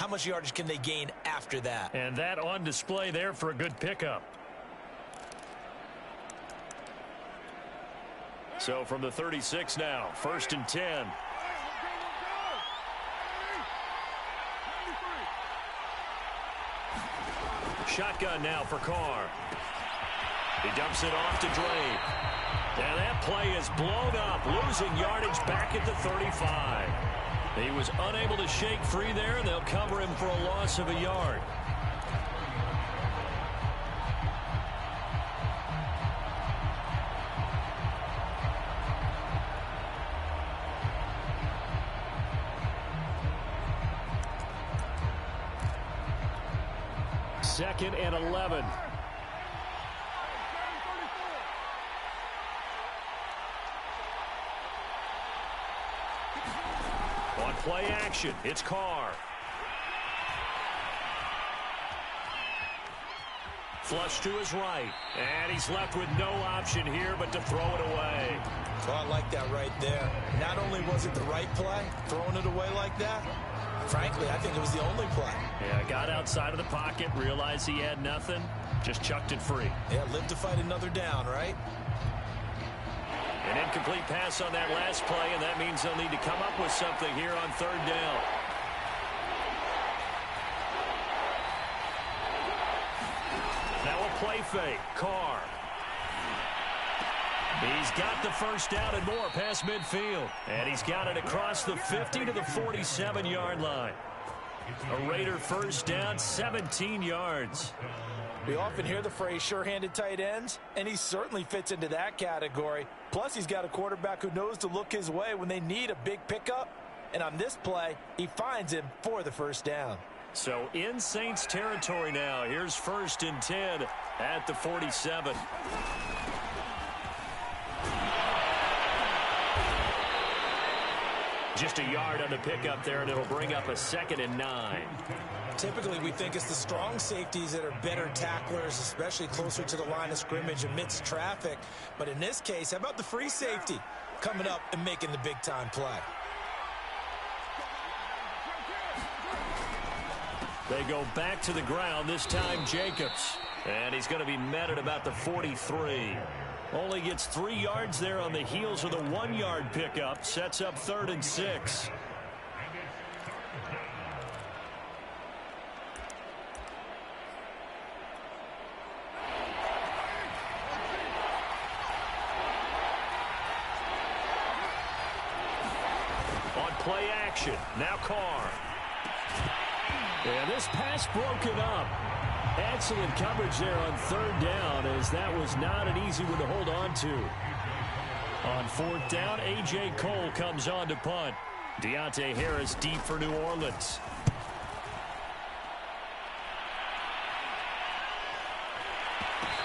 How much yardage can they gain after that? And that on display there for a good pickup. So from the 36 now, 1st and 10. Shotgun now for Carr. He dumps it off to Drake. And that play is blown up, losing yardage back at the 35. He was unable to shake free there, and they'll cover him for a loss of a yard. Second and 11. On play action, it's Carr. Flush to his right. And he's left with no option here but to throw it away. Oh, I like that right there. Not only was it the right play, throwing it away like that, frankly, I think it was the only play. Yeah, got outside of the pocket, realized he had nothing, just chucked it free. Yeah, live to fight another down, right? An incomplete pass on that last play, and that means they'll need to come up with something here on 3rd down. Now a play fake. Carr. He's got the first down and more past midfield. And he's got it across the 50 to the 47-yard line. A Raider first down, 17 yards. We often hear the phrase sure-handed tight ends, and he certainly fits into that category. Plus, he's got a quarterback who knows to look his way when they need a big pickup. And on this play, he finds him for the first down. So in Saints territory now. Here's 1st and 10 at the 47. Just a yard on the pickup there, and it'll bring up a 2nd and 9. Typically, we think it's the strong safeties that are better tacklers, especially closer to the line of scrimmage amidst traffic. But in this case, how about the free safety coming up and making the big-time play? They go back to the ground, this time Jacobs. And he's going to be met at about the 43. Only gets 3 yards there on the heels of the 1-yard pickup. Sets up 3rd and 6. On play action, now Carr. And this pass broken up. Excellent coverage there on 3rd down, as that was not an easy one to hold on to. On 4th down, A.J. Cole comes on to punt. Deontay Harris deep for New Orleans.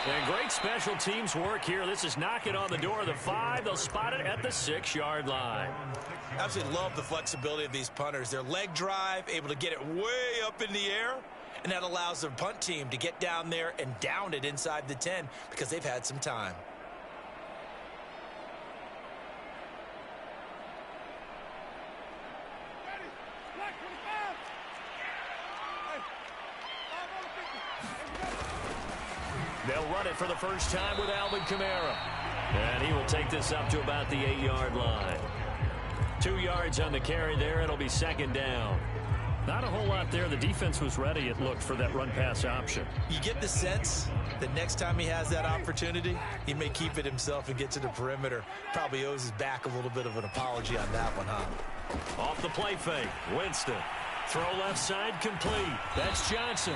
And great special teams work here. This is knocking on the door of the 5. They'll spot it at the 6-yard line. Absolutely love the flexibility of these punters. Their leg drive, able to get it way up in the air, and that allows the punt team to get down there and down it inside the 10 because they've had some time. They'll run it for the first time with Alvin Kamara. And he will take this up to about the 8-yard line. 2 yards on the carry there. It'll be 2nd down. Not a whole lot there. The defense was ready, it looked, for that run-pass option. You get the sense that next time he has that opportunity, he may keep it himself and get to the perimeter. Probably owes his back a little bit of an apology on that one, huh? Off the play fake, Winston. Throw left side complete. That's Johnson.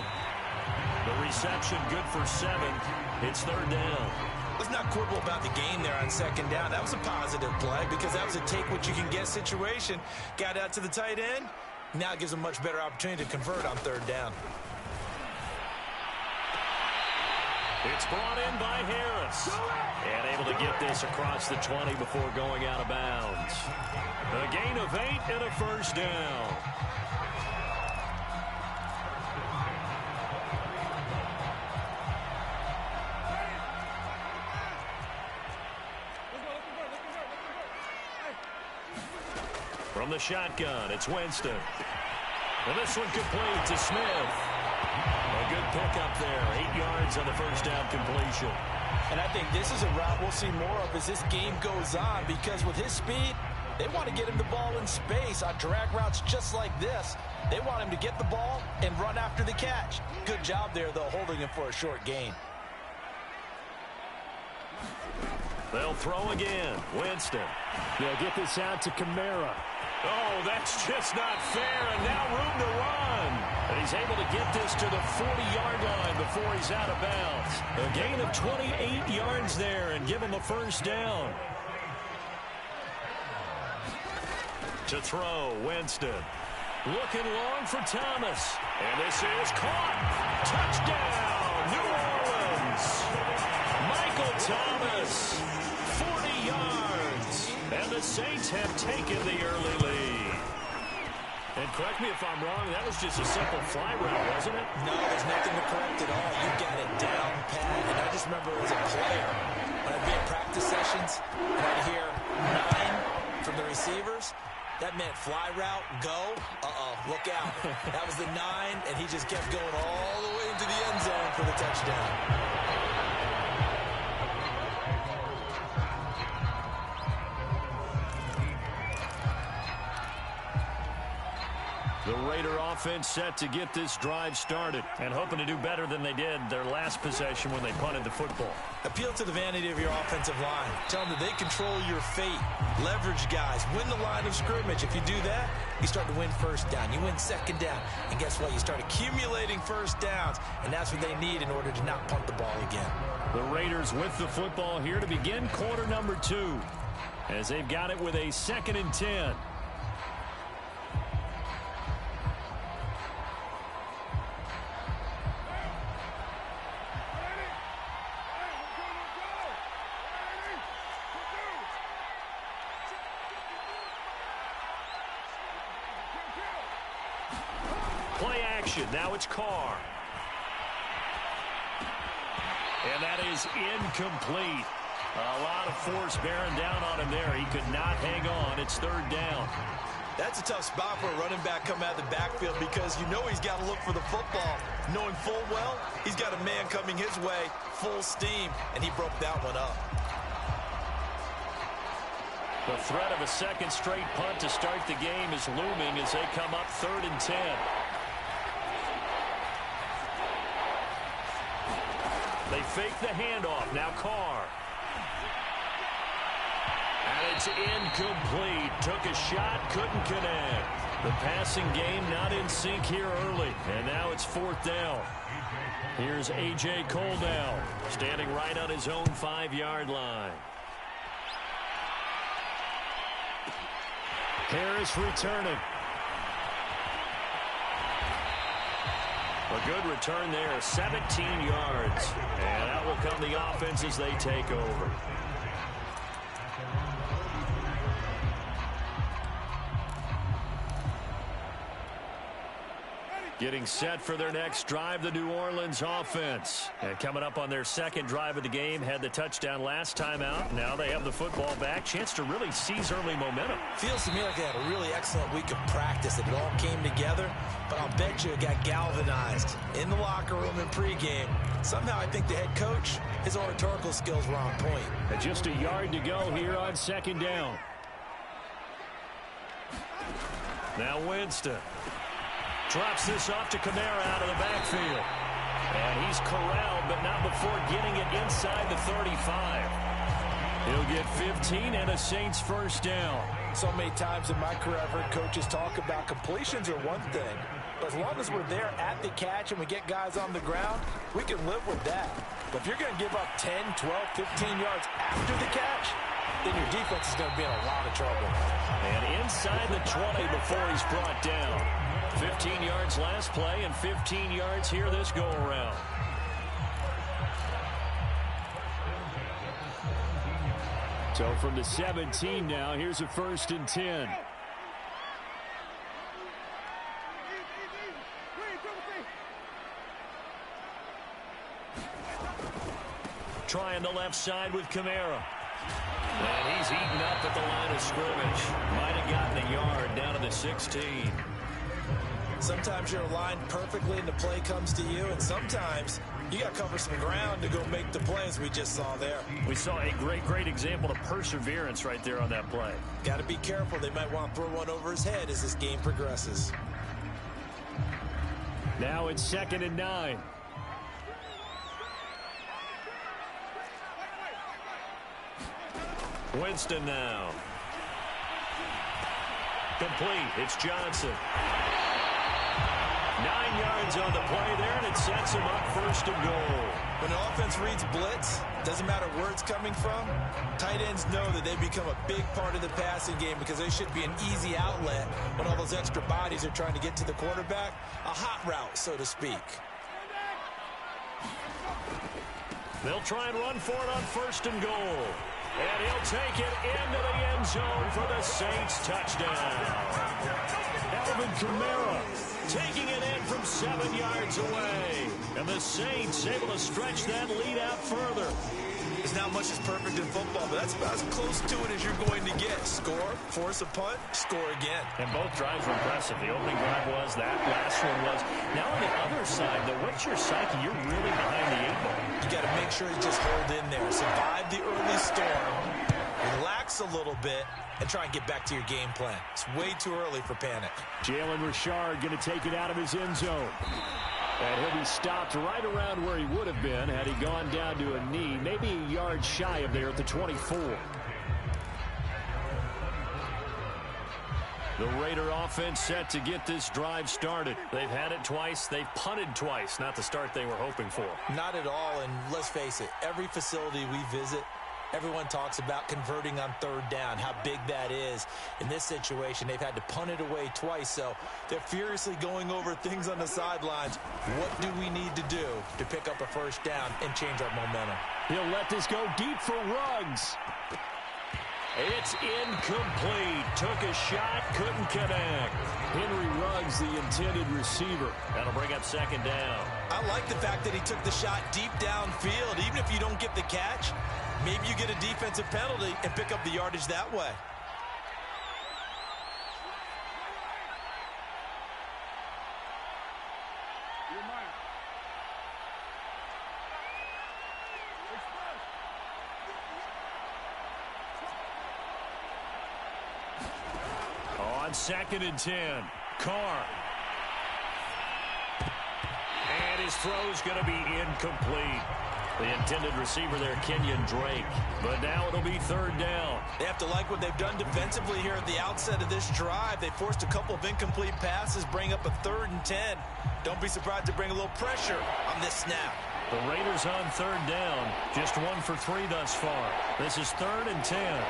The reception good for 7. It's 3rd down. Let's not quibble about the gain there on 2nd down. That was a positive play because that was a take-what-you-can-get situation. Got out to the tight end. Now it gives a much better opportunity to convert on 3rd down. It's brought in by Harris. And able to get this across the 20 before going out of bounds. A gain of 8 and a first down. From the shotgun, it's Winston. And this one complete to Smith. A good pickup there. 8 yards on the first down completion. And I think this is a route we'll see more of as this game goes on, because with his speed, they want to get him the ball in space on drag routes just like this. They want him to get the ball and run after the catch. Good job there, though, holding him for a short gain. They'll throw again. Winston. They'll get this out to Kamara. Oh, that's just not fair, and now room to run. And he's able to get this to the 40-yard line before he's out of bounds. A gain of 28 yards there and give him a first down. To throw, Winston. Looking long for Thomas. And this is caught. Touchdown, New Orleans. Michael Thomas, 40 yards. And the Saints have taken the early lead. And correct me if I'm wrong, that was just a simple fly route, wasn't it? No, there's nothing to correct at all. You got it down pat. And I just remember as a player, when I'd be at practice sessions, and I'd hear 9 from the receivers, that meant fly route, go. Look out. That was the 9, and he just kept going all the way into the end zone for the touchdown. The Raider offense set to get this drive started and hoping to do better than they did their last possession when they punted the football. Appeal to the vanity of your offensive line. Tell them that they control your fate. Leverage guys. Win the line of scrimmage. If you do that, you start to win first down. You win second down. And guess what? You start accumulating first downs. And that's what they need in order to not punt the ball again. The Raiders with the football here to begin quarter number 2 as they've got it with a 2nd and 10. Play action. Now it's Carr. And that is incomplete. A lot of force bearing down on him there. He could not hang on. It's 3rd down. That's a tough spot for a running back coming out of the backfield because you know he's got to look for the football. Knowing full well, he's got a man coming his way, full steam, and he broke that one up. The threat of a second straight punt to start the game is looming as they come up 3rd and 10. They fake the handoff. Now Carr. And it's incomplete. Took a shot, couldn't connect. The passing game not in sync here early. And now it's 4th down. Here's A.J. Cole now, standing right on his own 5-yard line. Harris returning. A good return there, 17 yards. And out will come the offense as they take over. Getting set for their next drive, the New Orleans offense. And coming up on their 2nd drive of the game, had the touchdown last time out. Now they have the football back. Chance to really seize early momentum. Feels to me like they had a really excellent week of practice. It all came together, but I'll bet you it got galvanized in the locker room in pregame. Somehow I think the head coach, his oratorical skills were on point. And just a yard to go here on 2nd down. Now Winston. Drops this off to Kamara out of the backfield. And he's corralled, but not before getting it inside the 35. He'll get 15 and a Saints first down. So many times in my career I've heard coaches talk about completions are one thing. But as long as we're there at the catch and we get guys on the ground, we can live with that. But if you're going to give up 10, 12, 15 yards after the catch, then your defense is going to be in a lot of trouble. And inside the 20 before he's brought down. 15 yards last play and 15 yards here this go-around. So from the 17 now, here's a 1st and 10. Trying the left side with Kamara. And he's eaten up at the line of scrimmage. Might have gotten a yard down to the 16. Sometimes you're aligned perfectly and the play comes to you, and sometimes you got to cover some ground to go make the play, as we just saw there. We saw a great example of perseverance right there on that play. Got to be careful. They might want to throw one over his head as this game progresses. Now it's 2nd and 9. Winston now. Complete. It's Johnson. 9 yards on the play there, and it sets him up 1st and goal. When the offense reads blitz, doesn't matter where it's coming from, tight ends know that they become a big part of the passing game because they should be an easy outlet when all those extra bodies are trying to get to the quarterback. A hot route, so to speak. They'll try and run for it on 1st and goal. And he'll take it into the end zone for the Saints touchdown. Alvin Kamara taking it in from 7 yards away. And the Saints able to stretch that lead out further. There's not much that's perfect in football, but that's about as close to it as you're going to get. Score, force a punt, score again. And both drives were impressive. The opening drive was, that last one was. Now on the other side, though, what's your psyche? You're really behind the 8-ball. You got to make sure you just hold in there. Survive the early storm, relax a little bit, and try and get back to your game plan. It's way too early for panic. Jalen Richard going to take it out of his end zone. And he'll be stopped right around where he would have been had he gone down to a knee, maybe a yard shy of there at the 24. The Raider offense set to get this drive started. They've had it twice. They've punted twice. Not the start they were hoping for. Not at all, and let's face it, every facility we visit, everyone talks about converting on 3rd down, how big that is. In this situation, they've had to punt it away twice, so they're furiously going over things on the sidelines. What do we need to do to pick up a 1st down and change our momentum? He'll let this go deep for Ruggs. It's incomplete. Took a shot, couldn't connect. Henry Ruggs, the intended receiver. That'll bring up 2nd down. I like the fact that he took the shot deep downfield. Even if you don't get the catch, maybe you get a defensive penalty and pick up the yardage that way. On 2nd and 10, Carr. And his throw's going to be incomplete. The intended receiver there, Kenyon Drake. But now it'll be 3rd down. They have to like what they've done defensively here at the outset of this drive. They forced a couple of incomplete passes, bring up a 3rd and 10. Don't be surprised to bring a little pressure on this snap. The Raiders on 3rd down. Just 1 for 3 thus far. This is 3rd and 10.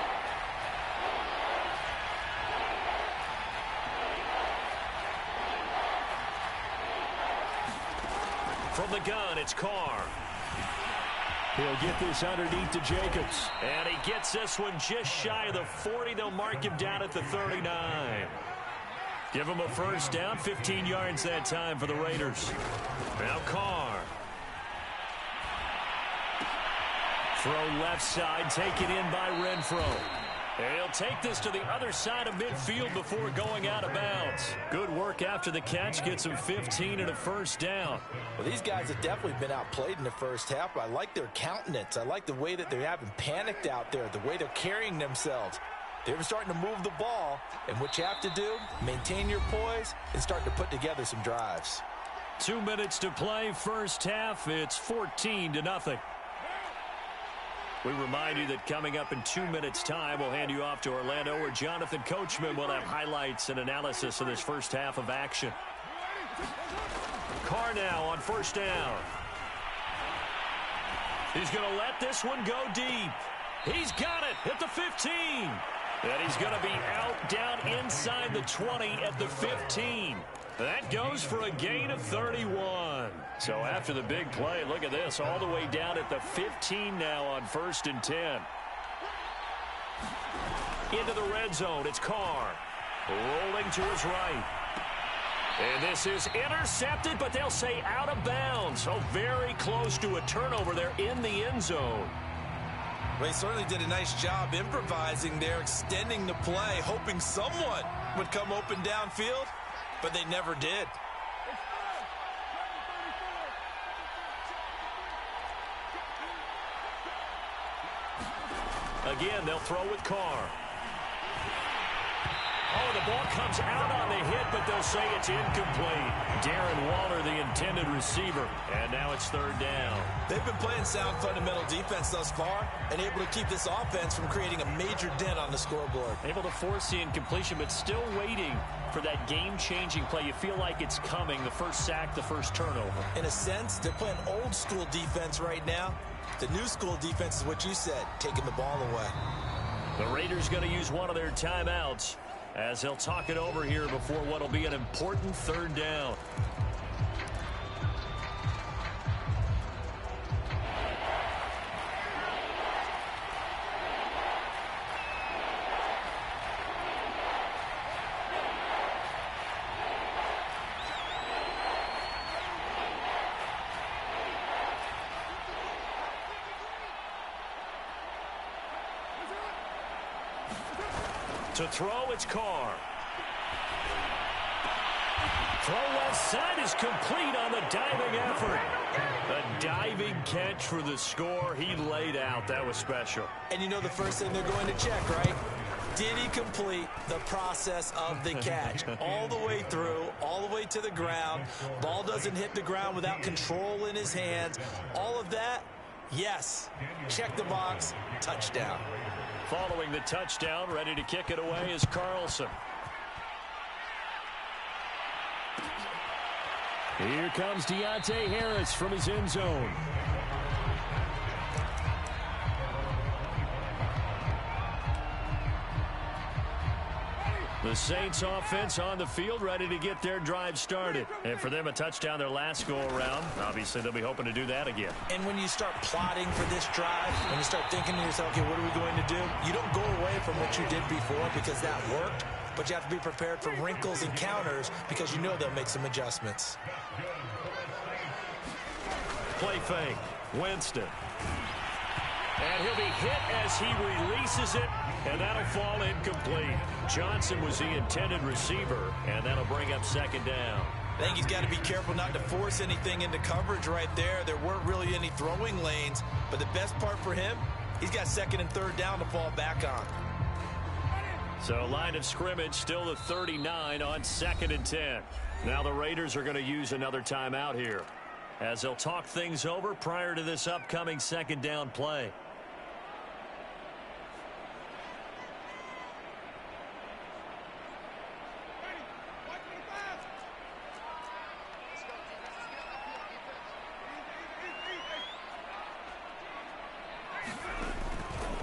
From the gun, it's Carr. He'll get this underneath to Jacobs. And he gets this one just shy of the 40. They'll mark him down at the 39. Give him a 1st down, 15 yards that time for the Raiders. Now Carr. Throw left side, taken in by Renfro. And he'll take this to the other side of midfield before going out of bounds. Good work after the catch. Gets him 15 and a 1st down. Well, these guys have definitely been outplayed in the 1st half. I like their countenance. I like the way that they haven't panicked out there, the way they're carrying themselves. They're starting to move the ball, and what you have to do, maintain your poise and start to put together some drives. 2 minutes to play, 1st half. It's 14-0. We remind you that coming up in 2 minutes' time, we'll hand you off to Orlando, where Jonathan Coachman will have highlights and analysis of this 1st half of action. Carr now on 1st down. He's going to let this one go deep. He's got it at the 15. And he's going to be out down inside the 20 at the 15. That goes for a gain of 31. So after the big play, look at this, all the way down at the 15 now on 1st and 10. Into the red zone, it's Carr. Rolling to his right. And this is intercepted, but they'll say out of bounds. So very close to a turnover there in the end zone. Well, he certainly did a nice job improvising there, extending the play, hoping someone would come open downfield. but they never did. Again, they'll throw with Carr. Oh, the ball comes out on the hit, but they'll say it's incomplete. Darren Waller, the intended receiver, and now it's third down. They've been playing sound fundamental defense thus far and able to keep this offense from creating a major dent on the scoreboard. Able to force the incompletion, but still waiting for that game-changing play. You feel like it's coming, the first sack, the first turnover. In a sense, they're playing old-school defense right now. The new school defense is what you said, taking the ball away. The Raiders going to use one of their timeouts as they'll talk it over here before what will be an important third down. To throw, it's Carr. Throw left side is complete on the diving effort. A diving catch for the score. He laid out. That was special. And you know the first thing they're going to check, right? Did he complete the process of the catch? All the way through, all the way to the ground. Ball doesn't hit the ground without control in his hands. All of that, yes. Check the box, touchdown. Following the touchdown, ready to kick it away is Carlson. Here comes Deontay Harris from his end zone. The Saints offense on the field, ready to get their drive started. And for them, a touchdown their last go-around. Obviously, they'll be hoping to do that again. And when you start plotting for this drive, when you start thinking to yourself, okay, what are we going to do? You don't go away from what you did before because that worked, but you have to be prepared for wrinkles and counters because you know they'll make some adjustments. Play fake. Winston. And he'll be hit as he releases it, and that'll fall incomplete. Johnson was the intended receiver, and that'll bring up second down. I think he's got to be careful not to force anything into coverage right there. There weren't really any throwing lanes, but the best part for him, he's got second and third down to fall back on. So line of scrimmage still the 39 on 2nd and 10. Now the Raiders are going to use another timeout here as they'll talk things over prior to this upcoming second down play.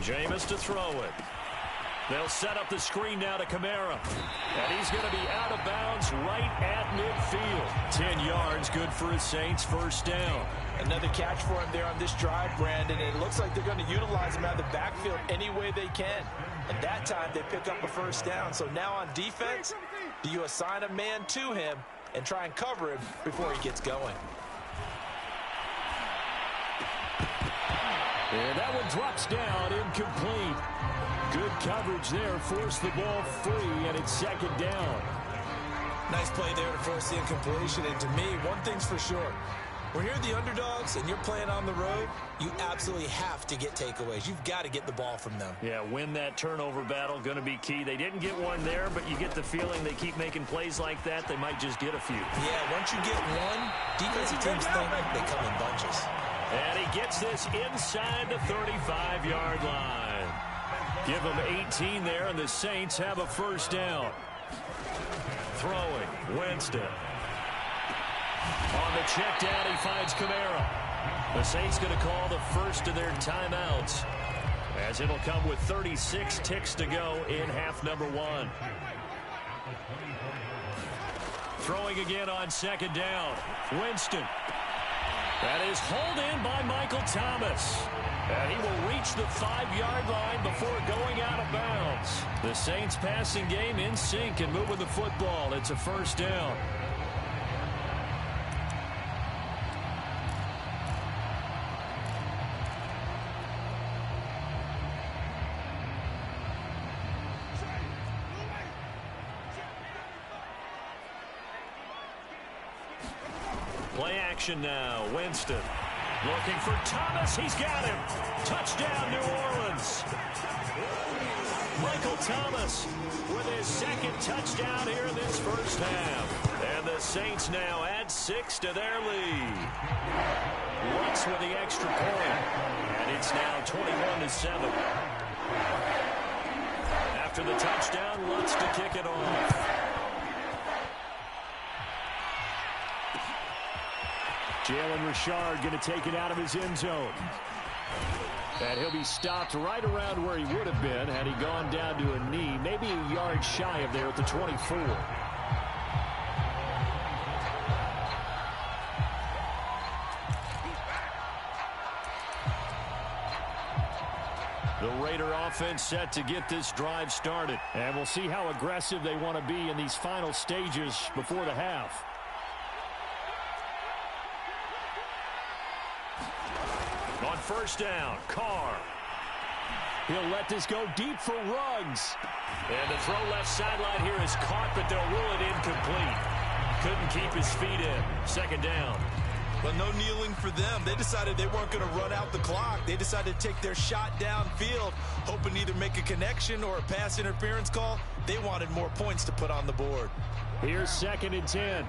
Jameis to throw it. They'll set up the screen now to Kamara. And he's going to be out of bounds right at midfield. 10 yards, good for his Saints, first down. Another catch for him there on this drive, Brandon. It looks like they're going to utilize him out of the backfield any way they can. And that time they pick up a first down. So now on defense, do you assign a man to him and try and cover him before he gets going? And that one drops down, incomplete. Good coverage there, forced the ball free, and it's second down. Nice play there to force the incompletion. And to me, one thing's for sure. When you're the underdogs and you're playing on the road, you absolutely have to get takeaways. You've got to get the ball from them. Yeah, win that turnover battle, going to be key. They didn't get one there, but you get the feeling they keep making plays like that, they might just get a few. Yeah, once you get one, defensive teams think they come in bunches. And he gets this inside the 35-yard line. Give them 18 there, and the Saints have a first down. Throwing, Winston. On the check down, he finds Kamara. The Saints going to call the first of their timeouts, as it'll come with 36 ticks to go in half number one. Throwing again on second down. Winston. That is hauled in by Michael Thomas. And he will reach the 5-yard line before going out of bounds. The Saints passing game in sync and moving the football. It's a first down. Play action now. Winston looking for Thomas. He's got him. Touchdown, New Orleans. Michael Thomas with his second touchdown here in this first half. And the Saints now add 6 to their lead. Lutz with the extra point. And it's now 21-7. After the touchdown, Lutz to kick it off. Jalen Richard going to take it out of his end zone. And he'll be stopped right around where he would have been had he gone down to a knee, maybe a yard shy of there at the 24. The Raider offense set to get this drive started. And we'll see how aggressive they want to be in these final stages before the half. On first down, Carr. He'll let this go deep for Ruggs. And the throw left sideline here is caught, but they'll rule it incomplete. Couldn't keep his feet in. Second down. But no kneeling for them. They decided they weren't going to run out the clock. They decided to take their shot downfield, hoping to either make a connection or a pass interference call. They wanted more points to put on the board. Here's 2nd and 10.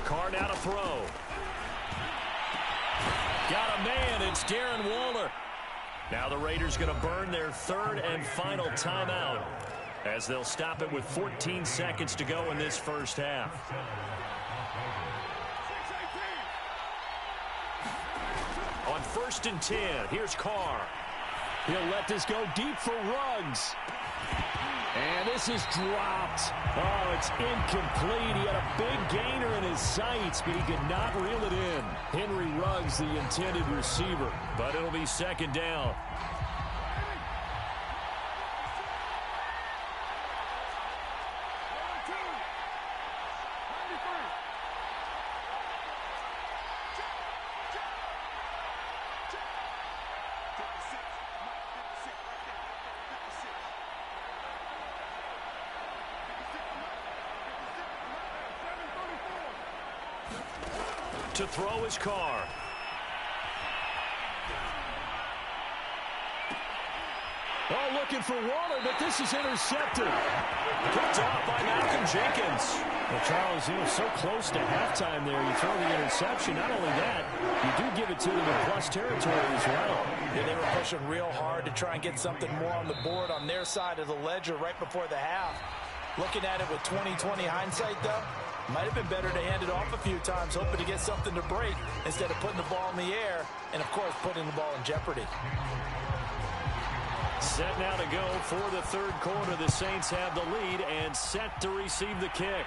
Carr now to throw. Got a man. It's Darren Waller. Now the Raiders going to burn their 3rd and final timeout as they'll stop it with 14 seconds to go in this first half. On 1st and 10, here's Carr. He'll let this go deep for Ruggs. And this is dropped. Oh, it's incomplete. He had a big gainer in his sights, but he could not reel it in. Henry Ruggs, the intended receiver. But it'll be 2nd down. To throw his Carr. Oh, looking for Waller, but this is intercepted. Picked off by Malcolm Jenkins. Well, Charles, you know, so close to halftime there. You throw the interception. Not only that, you do give it to them in plus territory as well. Yeah, they were pushing real hard to try and get something more on the board on their side of the ledger right before the half. Looking at it with 20/20 hindsight, though, might have been better to hand it off a few times, hoping to get something to break instead of putting the ball in the air and, of course, putting the ball in jeopardy. Set now to go for the 3rd quarter. The Saints have the lead and set to receive the kick.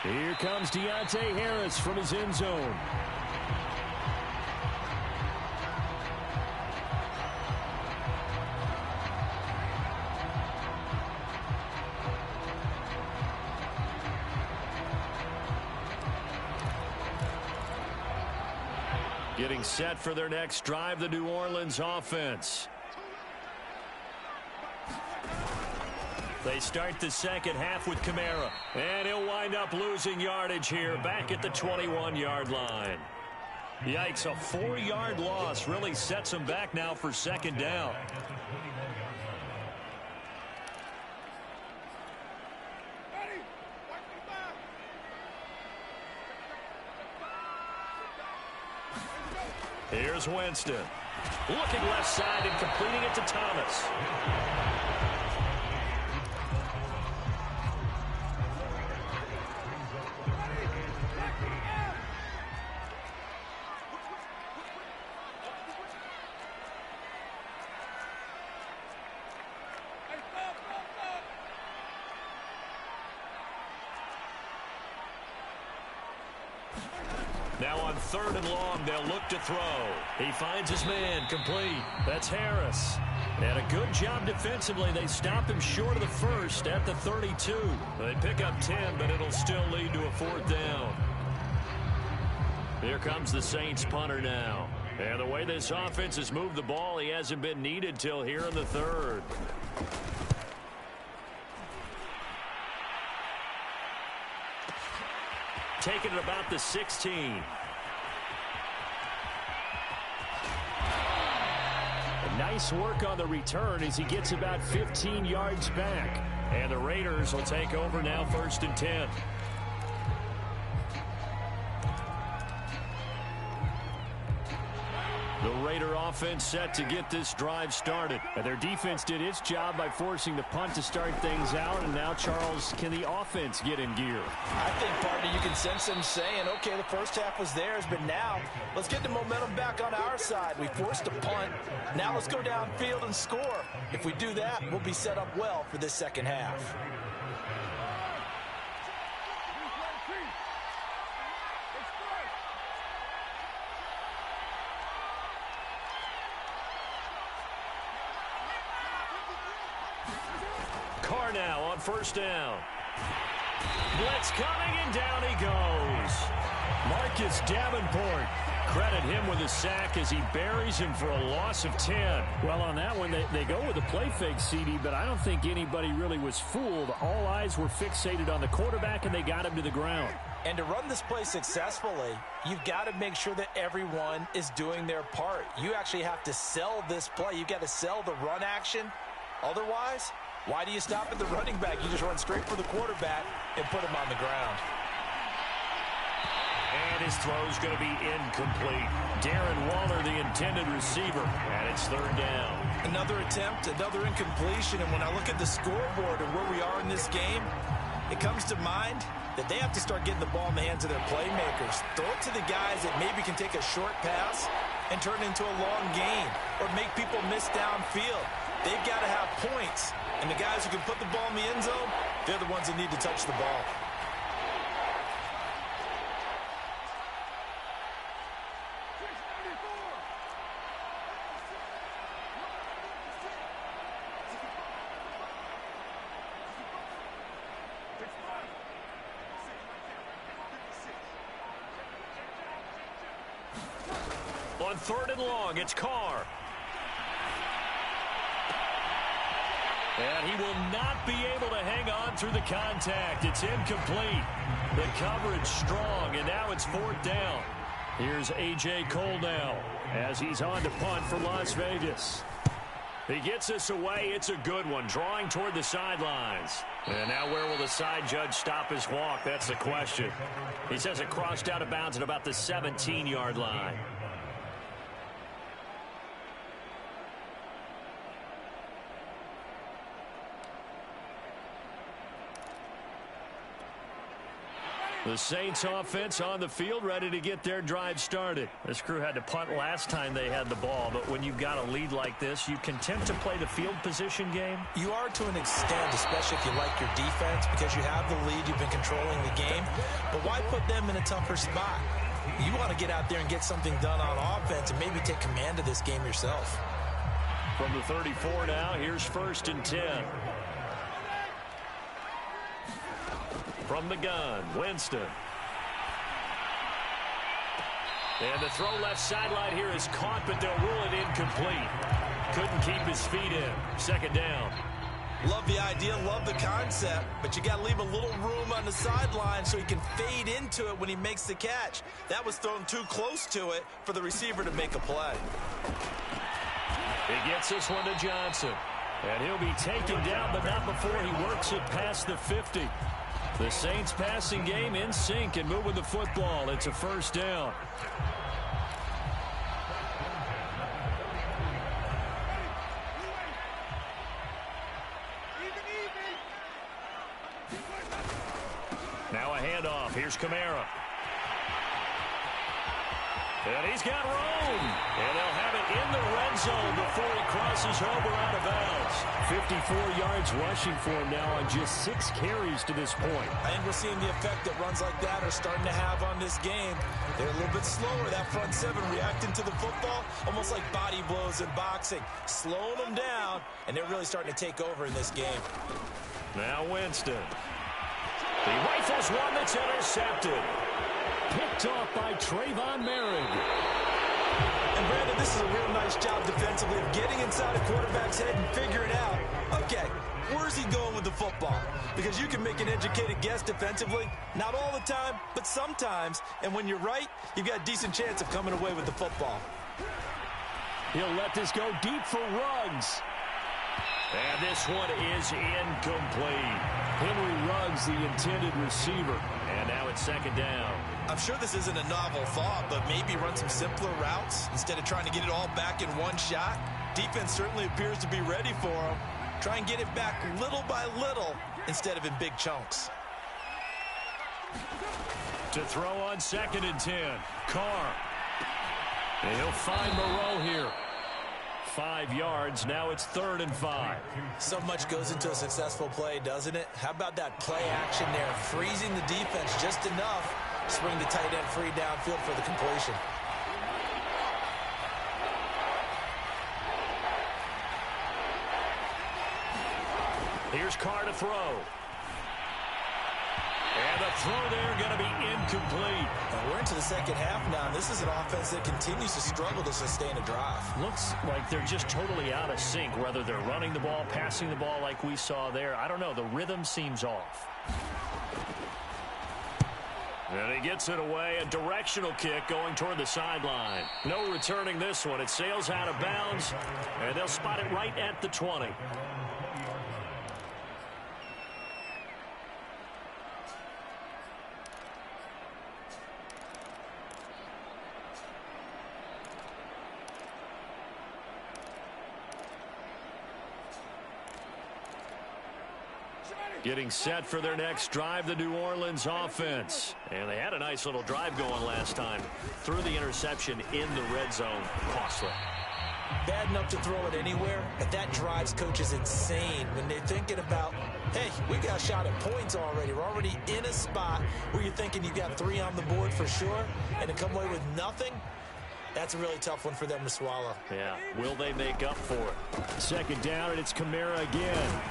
Here comes Deontay Harris from his end zone. Getting set for their next drive, the New Orleans offense. They start the second half with Kamara. And he'll wind up losing yardage here back at the 21-yard line. Yikes, a 4-yard loss really sets him back now for 2nd down. Here's Winston. Looking left side and completing it to Thomas. Now on 3rd and long, they'll look to throw. He finds his man, complete. That's Harris. And a good job defensively. They stop him short of the 1st at the 32. They pick up 10, but it'll still lead to a 4th down. Here comes the Saints punter now. And the way this offense has moved the ball, he hasn't been needed till here in the 3rd. take it at about the 16. Nice work on the return as he gets about 15 yards back. And the Raiders will take over now, 1st and 10. The Raider offense set to get this drive started. And their defense did its job by forcing the punt to start things out. And now, Charles, can the offense get in gear? I think, partner, you can sense them saying, okay, the first half was theirs, but now let's get the momentum back on our side. We forced a punt. Now let's go downfield and score. If we do that, we'll be set up well for this second half. Carr now on 1st down. Blitz coming, and down he goes. Marcus Davenport. Credit him with a sack as he buries him for a loss of 10. Well, on that one, they go with a play fake, CD, but I don't think anybody really was fooled. All eyes were fixated on the quarterback, and they got him to the ground. And to run this play successfully, you've got to make sure that everyone is doing their part. You actually have to sell this play. You've got to sell the run action. Otherwise, why do you stop at the running back? You just run straight for the quarterback and put him on the ground. And his throw's going to be incomplete. Darren Waller, the intended receiver, and it's 3rd down. Another attempt, another incompletion, and when I look at the scoreboard and where we are in this game, it comes to mind that they have to start getting the ball in the hands of their playmakers. Throw it to the guys that maybe can take a short pass and turn it into a long gain or make people miss downfield. They've got to have points, and the guys who can put the ball in the end zone, they're the ones that need to touch the ball. On 3rd and long, it's Carr. And he will not be able to hang on through the contact. It's incomplete. The coverage strong, and now it's 4th down. Here's A.J. Cole now as he's on to punt for Las Vegas. He gets this away. It's a good one, drawing toward the sidelines. And now where will the side judge stop his walk? That's the question. He says it crossed out of bounds at about the 17-yard line. The Saints offense on the field, ready to get their drive started. This crew had to punt last time they had the ball, but when you've got a lead like this, you content to play the field position game? You are to an extent, especially if you like your defense, because you have the lead, you've been controlling the game. But why put them in a tougher spot? You want to get out there and get something done on offense and maybe take command of this game yourself. From the 34 now, here's 1st and 10. From the gun, Winston. And the throw left sideline here is caught, but they'll rule it incomplete. Couldn't keep his feet in. 2nd down. Love the idea, love the concept, but you got to leave a little room on the sideline so he can fade into it when he makes the catch. That was thrown too close to it for the receiver to make a play. He gets this one to Johnson. And he'll be taken down, but not before he works it past the 50. The Saints passing game in sync and moving the football. It's a 1st down. Now a handoff. Here's Kamara. And he's got room. And they'll have it in the red zone before he crosses over out of bounds. 54 yards rushing for him now on just 6 carries to this point. And we're seeing the effect that runs like that are starting to have on this game. They're a little bit slower, that front 7 reacting to the football, almost like body blows in boxing, slowing them down, and they're really starting to take over in this game. Now Winston. He rifles one that's intercepted. Picked off by Trayvon Merrick. And Brandon, this is a real nice job defensively of getting inside a quarterback's head and figuring out, okay, where's he going with the football? Because you can make an educated guess defensively, not all the time, but sometimes. And when you're right, you've got a decent chance of coming away with the football. He'll let this go deep for Ruggs. And this one is incomplete. Henry Ruggs, the intended receiver. And now it's second down. I'm sure this isn't a novel thought, but maybe run some simpler routes instead of trying to get it all back in one shot. Defense certainly appears to be ready for him. Try and get it back little by little instead of in big chunks. To throw on 2nd and 10. Carr. And he'll find Moreau here. 5 yards. Now it's 3rd and 5. So much goes into a successful play, doesn't it? How about that play action there? Freezing the defense just enough. Swing the tight end free downfield for the completion. Here's Carr to throw. And the throw there going to be incomplete. Well, we're into the second half now, and this is an offense that continues to struggle to sustain a drive. Looks like they're just totally out of sync, whether they're running the ball, passing the ball like we saw there. I don't know. The rhythm seems off. And he gets it away. A directional kick going toward the sideline. No returning this one. It sails out of bounds, and they'll spot it right at the 20. Getting set for their next drive, the New Orleans offense. And they had a nice little drive going last time. Threw the interception in the red zone. Costly. Bad enough to throw it anywhere, but that drives coaches insane when they're thinking about, hey, we got a shot at points already. We're already in a spot where you're thinking you got 3 on the board for sure, and to come away with nothing, that's a really tough one for them to swallow. Yeah, will they make up for it? 2nd down, and it's Kamara again.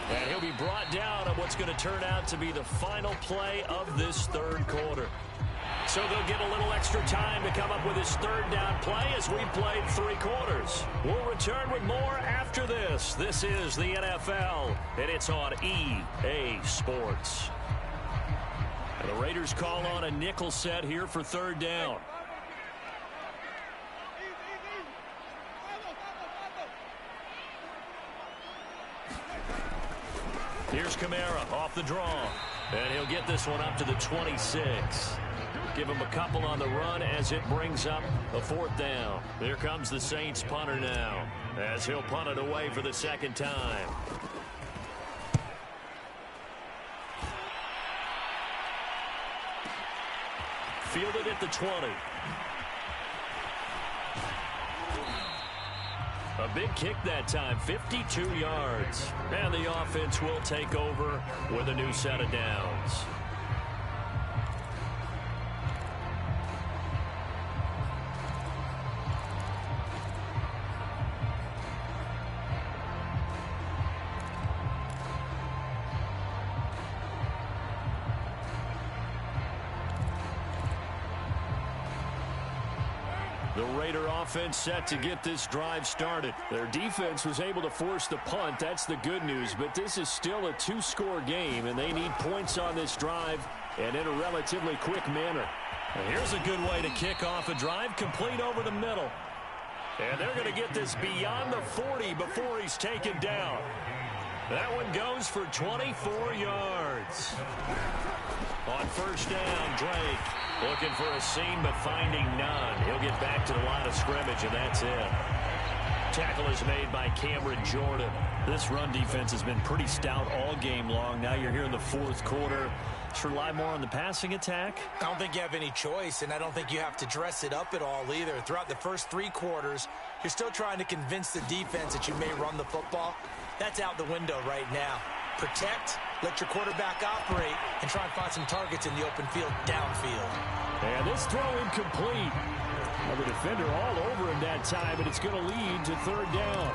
And he'll be brought down on what's going to turn out to be the final play of this 3rd quarter. So they'll get a little extra time to come up with his 3rd down play as we played 3 quarters. We'll return with more after this. This is the NFL, and it's on EA Sports. And the Raiders call on a nickel set here for 3rd down. Here's Kamara off the draw. And he'll get this one up to the 26. Give him a couple on the run as it brings up a 4th down. Here comes the Saints punter now as he'll punt it away for the 2nd time. Fielded at the 20. A big kick that time, 52 yards. And the offense will take over with a new set of downs. The Raider offense set to get this drive started. Their defense was able to force the punt. That's the good news. But this is still a 2-score game, and they need points on this drive and in a relatively quick manner. And here's a good way to kick off a drive, complete over the middle. And they're going to get this beyond the 40 before he's taken down. That one goes for 24 yards. On 1st down, Drake looking for a seam but finding none. He'll get back to the line of scrimmage, and that's it. Tackle is made by Cameron Jordan. This run defense has been pretty stout all game long. Now you're here in the 4th quarter. Should rely more on the passing attack? I don't think you have any choice, and I don't think you have to dress it up at all either. Throughout the first 3 quarters, you're still trying to convince the defense that you may run the football. That's out the window right now. Protect, let your quarterback operate, and try and find some targets in the open field downfield. And this throw incomplete. Well, the defender all over him that time, and it's going to lead to 3rd down.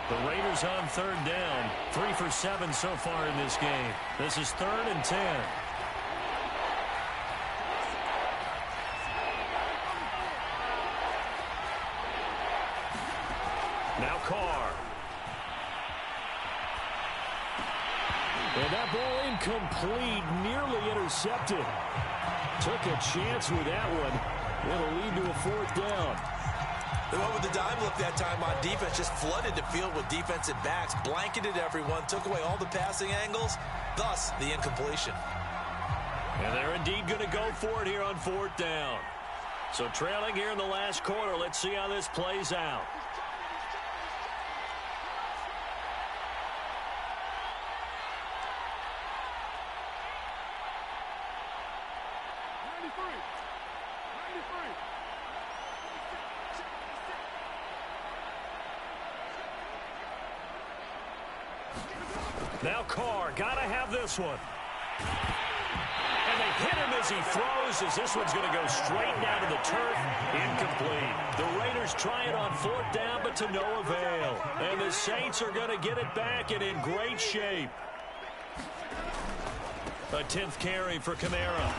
The Raiders on 3rd down. 3 for 7 so far in this game. This is 3rd and 10. Now Carr. And that ball incomplete, nearly intercepted. Took a chance with that one. It'll lead to a 4th down. They went with the dime look that time on defense, just flooded the field with defensive backs, blanketed everyone, took away all the passing angles, thus the incompletion. And they're indeed going to go for it here on 4th down. So trailing here in the last quarter, let's see how this plays out. Now Carr, gotta have this one. And they hit him as he throws, as this one's going to go straight down to the turf. Incomplete. The Raiders try it on 4th down, but to no avail. And the Saints are going to get it back and in great shape. A 10th carry for Kamara.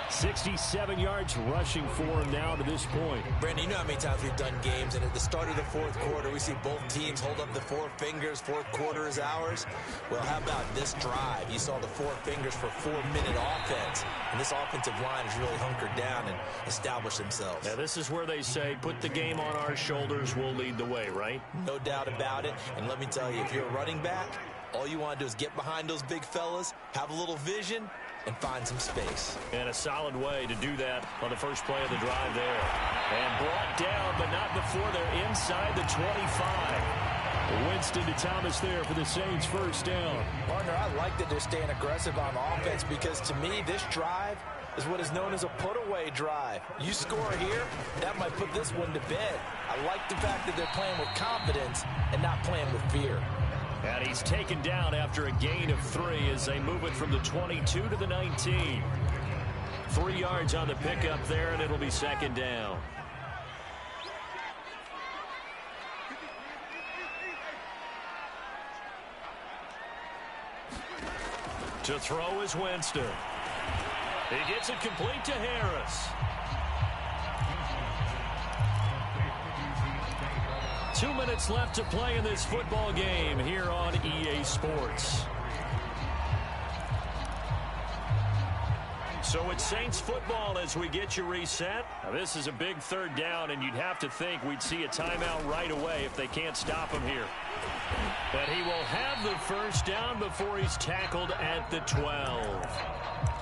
67 yards rushing for him now to this point. Brandon, you know how many times we've done games, and at the start of the 4th quarter, we see both teams hold up the 4 fingers, 4th quarter is ours. Well, how about this drive? You saw the 4 fingers for 4-minute offense, and this offensive line has really hunkered down and established themselves. Now, this is where they say, put the game on our shoulders, we'll lead the way, right? No doubt about it, and let me tell you, if you're a running back, all you want to do is get behind those big fellas, have a little vision, and find some space. And a solid way to do that on the first play of the drive there. And brought down, but not before they're inside the 25. Winston to Thomas there for the Saints' first down. Partner, I like that they're staying aggressive on offense because, to me, this drive is what is known as a put-away drive. You score here, that might put this one to bed. I like the fact that they're playing with confidence and not playing with fear. And he's taken down after a gain of 3 as they move it from the 22 to the 19. 3 yards on the pickup there, and it'll be 2nd down. To throw is Winston. He gets it complete to Harris. 2 minutes left to play in this football game here on EA Sports. So it's Saints football as we get you reset. Now this is a big 3rd down, and you'd have to think we'd see a timeout right away if they can't stop him here. But he will have the 1st down before he's tackled at the 12.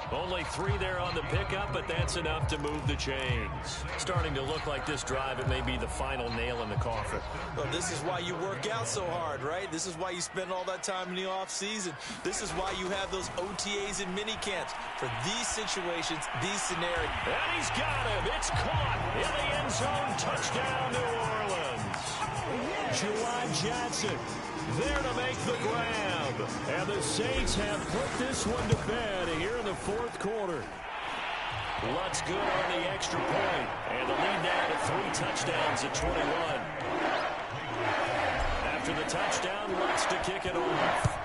Only 3 there on the pickup, but that's enough to move the chains. Starting to look like this drive, it may be the final nail in the coffin. Well, this is why you work out so hard, right? This is why you spend all that time in the offseason. This is why you have those OTAs and mini camps for these situations, these scenarios. And he's got him. It's caught in the end zone. Touchdown, New Orleans. Juwan Johnson there to make the grab. And the Saints have put this one to bed here in the 4th quarter. Lutz good on the extra point. And the lead now to 3 touchdowns at 21. After the touchdown, Lutz to kick it off.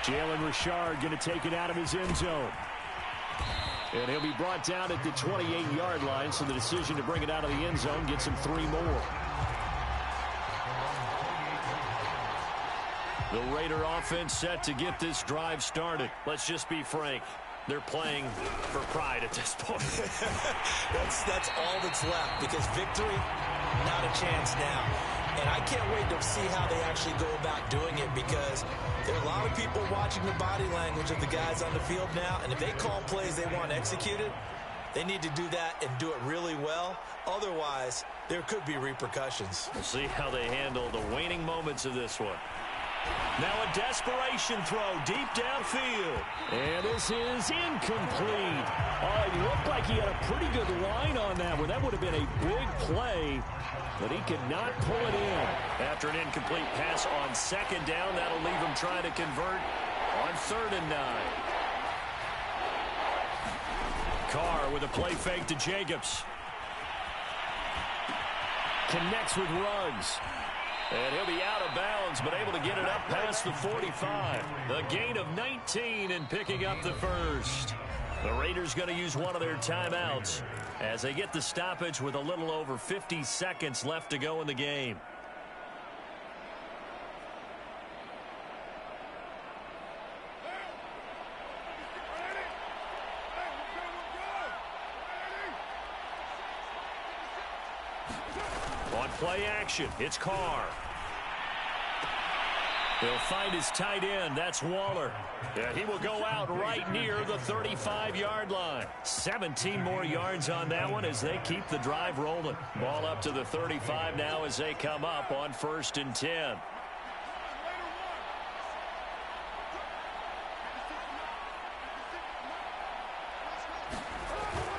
Jalen Richard going to take it out of his end zone. And he'll be brought down at the 28-yard line, so the decision to bring it out of the end zone gets him 3 more. The Raider offense set to get this drive started. Let's just be frank. They're playing for pride at this point. That's all that's left, because victory, not a chance now. And I can't wait to see how they actually go about doing it, because there are a lot of people watching the body language of the guys on the field now, and if they call plays they want executed, they need to do that and do it really well. Otherwise, there could be repercussions. We'll see how they handle the waning moments of this one. Now a desperation throw deep downfield. And this is incomplete. Oh, it looked like he had a pretty good line on that one. That would have been a big play, but he could not pull it in. After an incomplete pass on 2nd down, that'll leave him trying to convert on 3rd and 9. Carr with a play fake to Jacobs. Connects with Ruggs. And he'll be out of bounds, but able to get it up past the 45. A gain of 19 and picking up the 1st. The Raiders going to use one of their timeouts as they get the stoppage with a little over 50 seconds left to go in the game. On play action, it's Carr. He'll find his tight end. That's Waller. Yeah, he will go out right near the 35-yard line. 17 more yards on that one as they keep the drive rolling. Ball up to the 35 now as they come up on 1st and 10.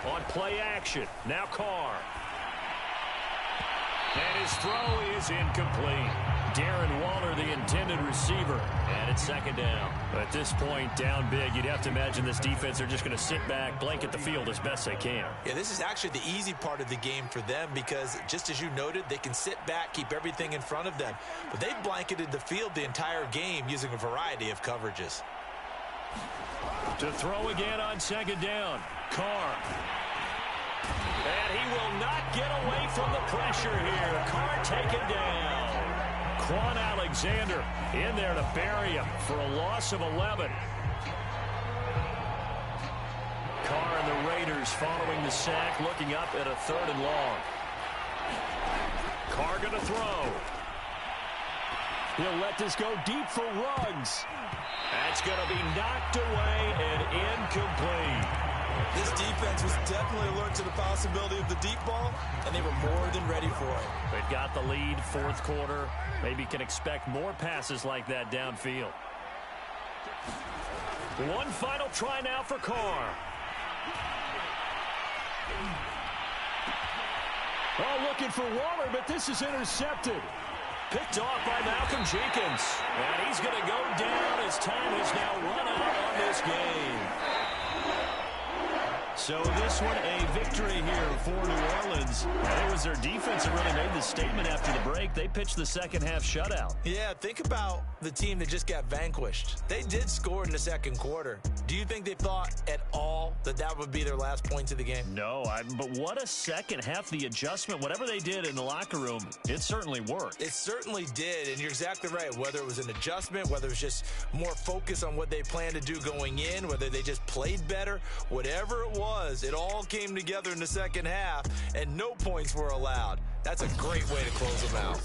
On play action, now Carr. And his throw is incomplete. Darren Waller, the intended receiver, and it's 2nd down. At this point, down big, you'd have to imagine this defense are just going to sit back, blanket the field as best they can. Yeah, this is actually the easy part of the game for them because, just as you noted, they can sit back, keep everything in front of them. But they've blanketed the field the entire game using a variety of coverages. To throw again on 2nd down, Carr. And he will not get away from the pressure here. Carr taken down. Quan Alexander in there to bury him for a loss of 11. Carr and the Raiders following the sack, looking up at a 3rd and long. Carr going to throw. He'll let this go deep for Ruggs. That's going to be knocked away and incomplete. This defense was definitely alert to the possibility of the deep ball, and they were more than ready for it. They've got the lead, 4th quarter. Maybe can expect more passes like that downfield. One final try now for Carr. Oh, looking for Waller, but this is intercepted. Picked off by Malcolm Jenkins. And he's going to go down as time has now run out on this game. So this one a victory here for New Orleans. And it was their defense that really made the statement after the break. They pitched the 2nd half shutout. Yeah, think about the team that just got vanquished. They did score in the 2nd quarter. Do you think they thought at all that that would be their last points of the game? No, but what a 2nd half. The adjustment, whatever they did in the locker room, it certainly worked. It certainly did, and you're exactly right. Whether it was an adjustment, whether it was just more focus on what they planned to do going in, whether they just played better, whatever it was, it all came together in the 2nd half, and no points were allowed. That's a great way to close them out.